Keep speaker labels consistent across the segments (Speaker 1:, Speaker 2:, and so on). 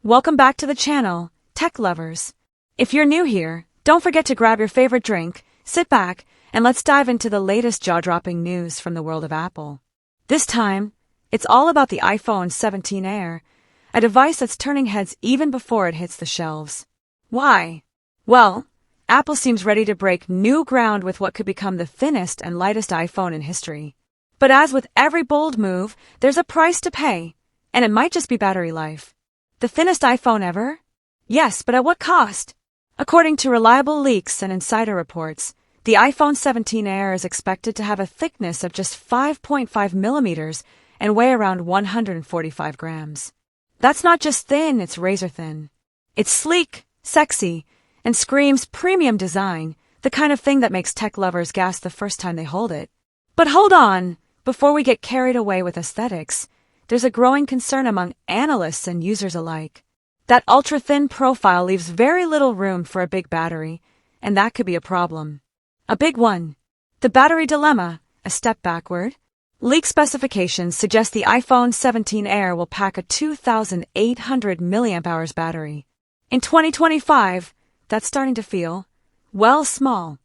Speaker 1: Welcome back to the channel, tech lovers. If you're new here, don't forget to grab your favorite drink, sit back, and let's dive into the latest jaw-dropping news from the world of Apple. This time, it's all about the iPhone 17 Air, a device that's turning heads even before it hits the shelves. Why? Well, Apple seems ready to break new ground with what could become the thinnest and lightest iPhone in history. But as with every bold move, there's a price to pay, and it might just be battery life. The thinnest iPhone ever? Yes, but at what cost? According to reliable leaks and insider reports, the iPhone 17 Air is expected to have a thickness of just 5.5 millimeters and weigh around 145 grams. That's not just thin, it's razor thin. It's sleek, sexy, and screams premium design, the kind of thing that makes tech lovers gasp the first time they hold it. But hold on, before we get carried away with aesthetics, there's a growing concern among analysts and users alike. That ultra-thin profile leaves very little room for a big battery, and that could be a problem. A big one. The battery dilemma, a step backward. Leak specifications suggest the iPhone 17 Air will pack a 2,800 mAh battery. In 2025, that's starting to feel, well, small.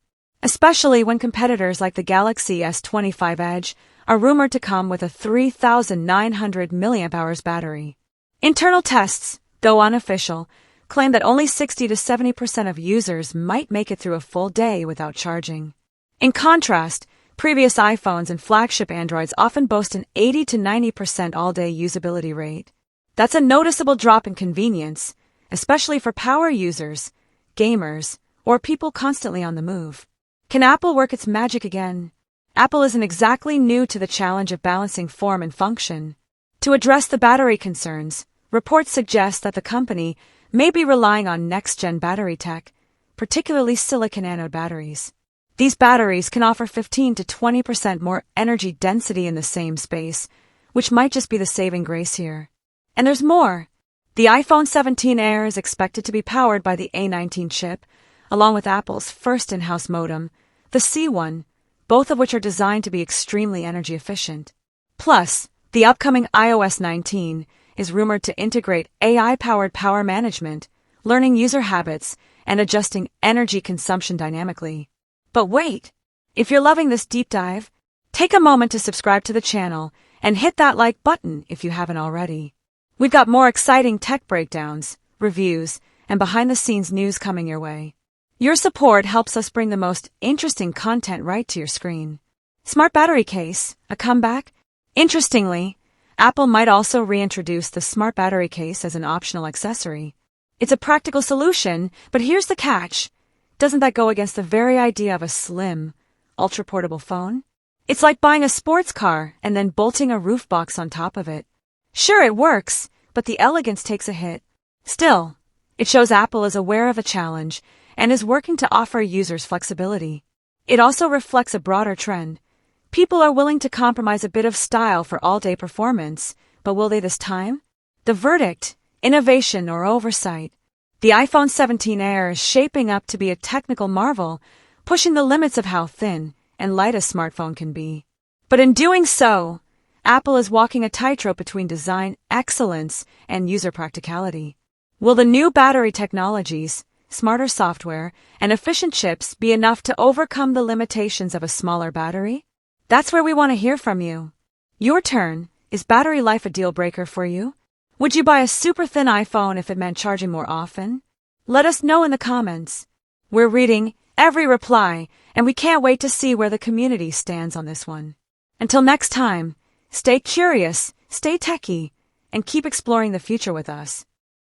Speaker 1: Especially when competitors like the Galaxy S25 Edge are rumored to come with a 3,900 mAh battery. Internal tests, though unofficial, claim that only 60 to 70% of users might make it through a full day without charging. In contrast, previous iPhones and flagship Androids often boast an 80 to 90% all-day usability rate. That's a noticeable drop in convenience, especially for power users, gamers, or people constantly on the move. Can Apple work its magic again? Apple isn't exactly new to the challenge of balancing form and function. To address the battery concerns, reports suggest that the company may be relying on next-gen battery tech, particularly silicon-anode batteries. These batteries can offer 15 to 20% more energy density in the same space, which might just be the saving grace here. And there's more. The iPhone 17 Air is expected to be powered by the A19 chip, along with Apple's first in-house modem, the C1, both of which are designed to be extremely energy efficient. Plus, the upcoming iOS 19 is rumored to integrate AI-powered power management, learning user habits, and adjusting energy consumption dynamically. But wait! If you're loving this deep dive, take a moment to subscribe to the channel and hit that like button if you haven't already. We've got more exciting tech breakdowns, reviews, and behind-the-scenes news coming your way. Your support helps us bring the most interesting content right to your screen. Smart battery case, a comeback? Interestingly, Apple might also reintroduce the smart battery case as an optional accessory. It's a practical solution, but here's the catch. Doesn't that go against the very idea of a slim, ultra-portable phone? It's like buying a sports car and then bolting a roof box on top of it. Sure, it works, but the elegance takes a hit. Still, it shows Apple is aware of a challenge and is working to offer users flexibility. It also reflects a broader trend. People are willing to compromise a bit of style for all-day performance, but will they this time? The verdict, innovation or oversight. The iPhone 17 Air is shaping up to be a technical marvel, pushing the limits of how thin and light a smartphone can be. But in doing so, Apple is walking a tightrope between design excellence and user practicality. Will the new battery technologies, smarter software, and efficient chips be enough to overcome the limitations of a smaller battery? That's where we want to hear from you. Your turn. Is battery life a deal breaker for you? Would you buy a super thin iPhone if it meant charging more often? Let us know in the comments. We're reading every reply, and we can't wait to see where the community stands on this one. Until next time, stay curious, stay techy, and keep exploring the future with us.